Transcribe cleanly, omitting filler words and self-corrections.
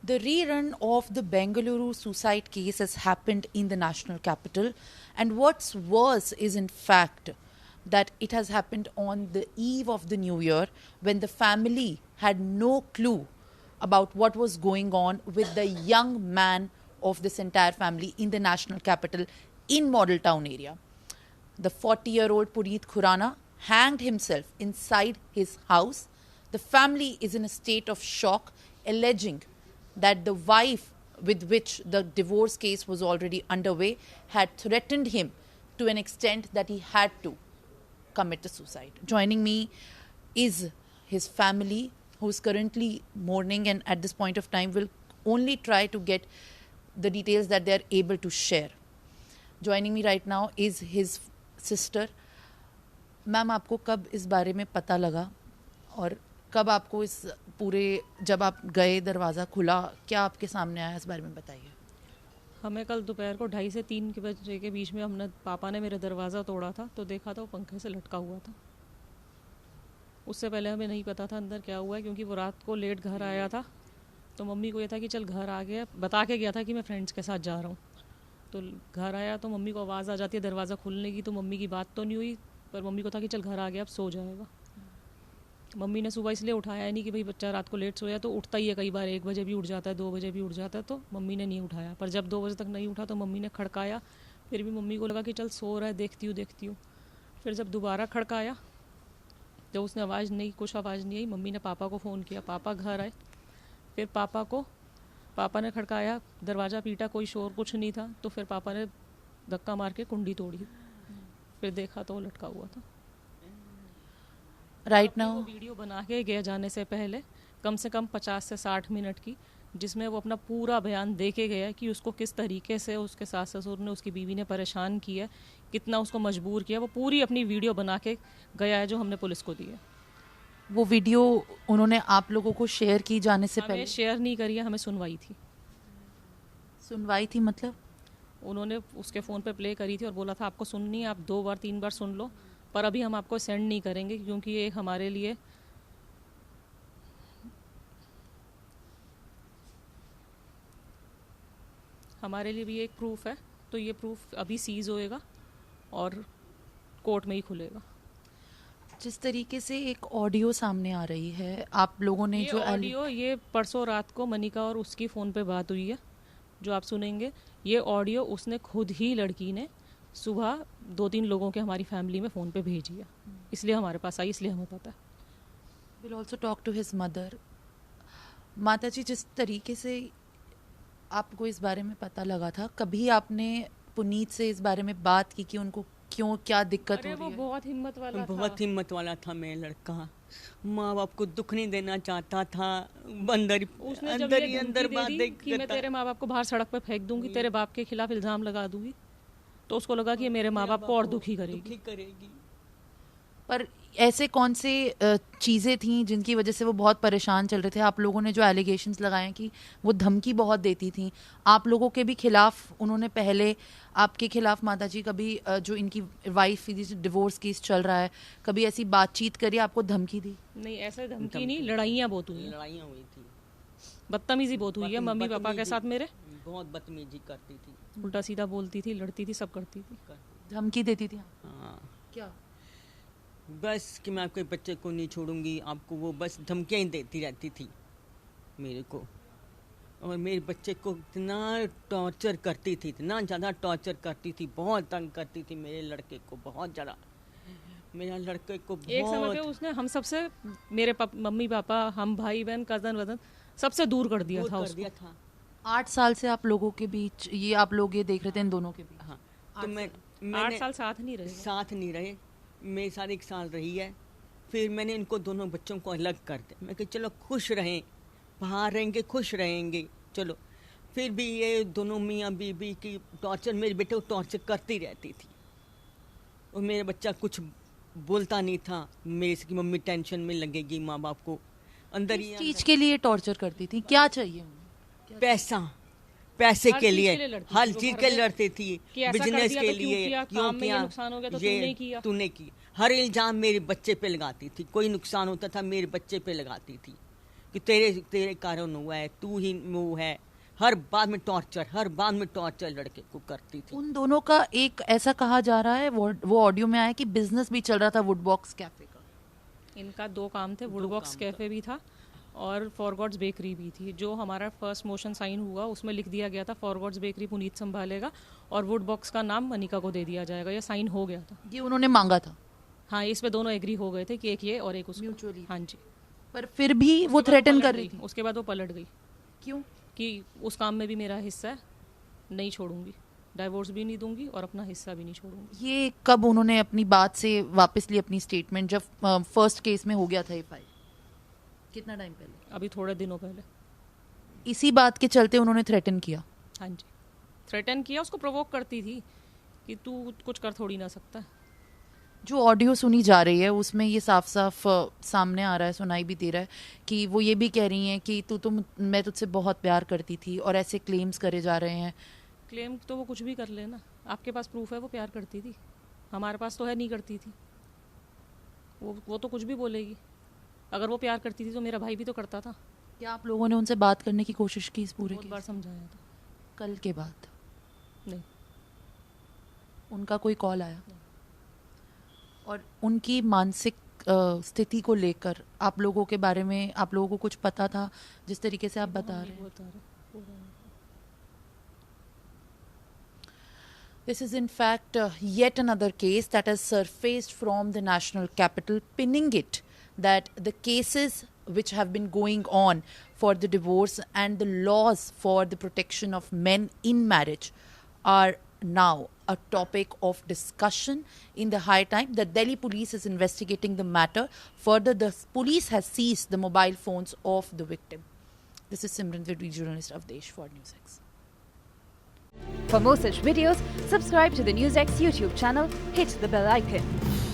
The rerun of the Bengaluru suicide case has happened in the national capital, and what's worse is, in fact, that it has happened on the eve of the new year when the family had no clue about what was going on with the young man of this entire family in the national capital in Model Town area. The 40-year-old Puneet Khurana hanged himself inside his house. The family is in a state of shock, alleging that the wife with which the divorce case was already underway had threatened him to an extent that he had to commit a suicide. Joining me is his family, who is currently mourning and at this point of time will only try to get the details that they are able to share. Joining me right now is his sister. Ma'am, आपको कब इस बारे में पता लगा और कब आपको इस पूरे, जब आप गए दरवाज़ा खुला, क्या आपके सामने आया, इस बारे में बताइए। हमें कल दोपहर को 2:30 से 3 के बजे के बीच में पापा ने मेरा दरवाज़ा तोड़ा था, तो देखा था वो पंखे से लटका हुआ था। उससे पहले हमें नहीं पता था अंदर क्या हुआ है, क्योंकि वो रात को लेट घर आया था। तो मम्मी को ये था कि चल घर आ गया, बता के गया था कि मैं फ्रेंड्स के साथ जा रहा हूँ। तो घर आया तो मम्मी को आवाज़ आ जाती है दरवाज़ा खुलने की, तो मम्मी की बात तो नहीं हुई, पर मम्मी को था कि चल घर आ गया, अब सो जाएगा। मम्मी ने सुबह इसलिए उठाया नहीं कि भाई बच्चा रात को लेट सोया, तो उठता ही है, कई बार 1 बजे भी उठ जाता है, 2 बजे भी उठ जाता है, तो मम्मी ने नहीं उठाया। पर जब 2 बजे तक नहीं उठा तो मम्मी ने खड़काया, फिर भी मम्मी को लगा कि चल सो रहा है, देखती हूँ। फिर जब दोबारा खड़काया, जब उसने आवाज़ नहीं, कुछ आवाज़ नहीं आई, मम्मी ने पापा को फ़ोन किया, पापा घर आए। फिर पापा ने खड़काया, दरवाज़ा पीटा, कोई शोर कुछ नहीं था, तो फिर पापा ने धक्का मार के कुंडी तोड़ी। फिर देखा तो वो लटका हुआ था। राइट नाउ वीडियो बना के गया जाने से पहले कम से कम 50 से 60 मिनट की, जिसमें वो अपना पूरा बयान दे के गया कि उसको किस तरीके से उसके सास ससुर ने, उसकी बीवी ने परेशान किया, कितना उसको मजबूर किया। वो पूरी अपनी वीडियो बना के गया है, जो हमने पुलिस को दी है। वो वीडियो उन्होंने आप लोगों को शेयर की जाने से पहले? शेयर नहीं करी है, हमें सुनवाई थी। सुनवाई थी मतलब? उन्होंने उसके फ़ोन पे प्ले करी थी और बोला था आपको सुननी है, आप 2 बार 3 बार सुन लो, पर अभी हम आपको सेंड नहीं करेंगे, क्योंकि ये हमारे लिए भी एक प्रूफ है। तो ये प्रूफ अभी सीज होएगा और कोर्ट में ही खुलेगा। जिस तरीके से एक ऑडियो सामने आ रही है, आप लोगों ने जो ऑडियो, ये परसों रात को मनिका और उसकी फ़ोन पे बात हुई है, जो आप सुनेंगे। ये ऑडियो उसने खुद ही, लड़की ने सुबह 2-3 लोगों के हमारी फैमिली में फ़ोन पे भेजी है, इसलिए हमारे पास आई, इसलिए हमें पता है। Will also talk to his mother. माता जी, जिस तरीके से आपको इस बारे में पता लगा था, कभी आपने पुनीत से इस बारे में बात की कि उनको क्यों, क्या दिक्कत हो रही है? वो बहुत हिम्मत वाला था मेरा लड़का। माँ बाप को दुख नहीं देना चाहता था। अंदर बात देख कि मैं तेरे माँ बाप को बाहर सड़क पे फेंक दूंगी, तेरे बाप के खिलाफ इल्जाम लगा दूंगी, तो उसको लगा कि मेरे माँ बाप को और दुखी करेगी। पर ऐसे कौन से चीज़ें थी जिनकी वजह से वो बहुत परेशान चल रहे थे? आप लोगों ने जो एलिगेशंस लगाए कि वो धमकी बहुत देती थी, आप लोगों के भी खिलाफ उन्होंने पहले, आपके खिलाफ माता जी, कभी जो इनकी वाइफ डिवोर्स केस चल रहा है, कभी ऐसी बातचीत करी, आपको धमकी दी? नहीं, ऐसे धमकी नहीं, लड़ाइयाँ बहुत हुई थी, बदतमीजी बहुत हुई है। मम्मी पापा के साथ मेरे बहुत बदतमीजी करती थी, उल्टा सीधा बोलती थी, लड़ती थी, सब करती थी, धमकी देती थी। हाँ, क्या? बस कि मैं आपके बच्चे को नहीं छोड़ूंगी, आपको, वो बस धमकियाँ ही देती रहती थी मेरे को। और मेरे बच्चे को इतना टॉर्चर करती थी, इतना ज़्यादा टॉर्चर करती थी, बहुत तंग करती थी मेरे लड़के को, बहुत ज़्यादा। मेरा लड़के को एक समय पे उसने हम सबसे, मेरे मम्मी पापा, हम भाई बहन, कज़न वज़न, सबसे दूर कर दिया था। 8 साल से आप लोगों के बीच, ये आप लोग ये देख रहे थे इन दोनों के बीच? हाँ, तो मैं 8 साल साथ नहीं रहे, मेरे साथ 1 साल रही है। फिर मैंने इनको दोनों बच्चों को अलग कर दिया। मैं कि चलो खुश रहें, बाहर रहेंगे, खुश रहेंगे, चलो। फिर भी ये दोनों मियाँ बीबी की टॉर्चर, मेरे बेटे को टॉर्चर करती रहती थी, और मेरा बच्चा कुछ बोलता नहीं था मेरे से कि मम्मी टेंशन में लगेगी, माँ बाप को अंदर ही। चीज़ के लिए टॉर्चर करती थी? क्या चाहिए? पैसे के लिए, हर चीज के लड़ती थी, बिजनेस के लिए, क्यों किया, तूने की। हर इल्जाम मेरे बच्चे पे लगाती थी, कोई नुकसान होता था मेरे बच्चे पे लगाती थी। कि तेरे तेरे कारण हुआ है, तू ही वो है। हर बात में टॉर्चर लड़के को करती थी। उन दोनों का एक ऐसा कहा जा रहा है, वो ऑडियो में आया कि बिजनेस भी चल रहा था वुडबॉक्स कैफे का। इनका 2 काम थे, वुडबॉक्स कैफे भी था और फॉरगॉड्स बेकरी भी थी। जो हमारा फर्स्ट मोशन साइन हुआ उसमें लिख दिया गया था फॉरगॉड्स बेकरी पुनीत संभालेगा और वुडबॉक्स का नाम मनिका को दे दिया जाएगा। ये साइन हो गया था। ये उन्होंने मांगा था। हाँ, इस पे दोनों एग्री हो गए थे कि एक ये और एक उसको। म्यूचुअली। हाँ जी। पर फिर भी वो थ्रेटन कर रही थी। उसके बाद वो पलट गई क्यों? कि उस काम में भी मेरा हिस्सा है, नहीं छोड़ूंगी, डाइवोर्स भी नहीं दूंगी और अपना हिस्सा भी नहीं छोड़ूंगी। ये कब उन्होंने अपनी बात से वापस ली अपनी स्टेटमेंट? जब फर्स्ट केस में हो गया था ये फाइल, कितना टाइम पहले? अभी थोड़े दिनों पहले। इसी बात के चलते उन्होंने थ्रेटन किया। हाँ जी, थ्रेटन किया, उसको प्रोवोक करती थी कि तू कुछ कर थोड़ी ना सकता। जो ऑडियो सुनी जा रही है उसमें ये साफ साफ सामने आ रहा है, सुनाई भी दे रहा है कि वो ये भी कह रही हैं कि मैं तुझसे बहुत प्यार करती थी, और ऐसे क्लेम्स करे जा रहे हैं। क्लेम तो वो कुछ भी कर लेना, आपके पास प्रूफ है वो प्यार करती थी, हमारे पास तो है नहीं करती थी। वो तो कुछ भी बोलेगी। अगर वो प्यार करती थी तो मेरा भाई भी तो करता था। क्या आप लोगों ने उनसे बात करने की कोशिश की इस पूरे बहुत बार समझाया था। कल के बाद नहीं, उनका कोई कॉल आया? और उनकी मानसिक स्थिति को लेकर आप लोगों के बारे में आप लोगों को कुछ पता था, जिस तरीके से आप बता रहे हैं? This is in fact yet another case that has surfaced from the national capital, pinning it that the cases which have been going on for the divorce and the laws for the protection of men in marriage are now a topic of discussion. In the high time, the Delhi police is investigating the matter. Further, the police has seized the mobile phones of the victim. This is Simran Vidwi, journalist of Desh for NewsX. For more such videos, subscribe to the NewsX YouTube channel, hit the bell icon.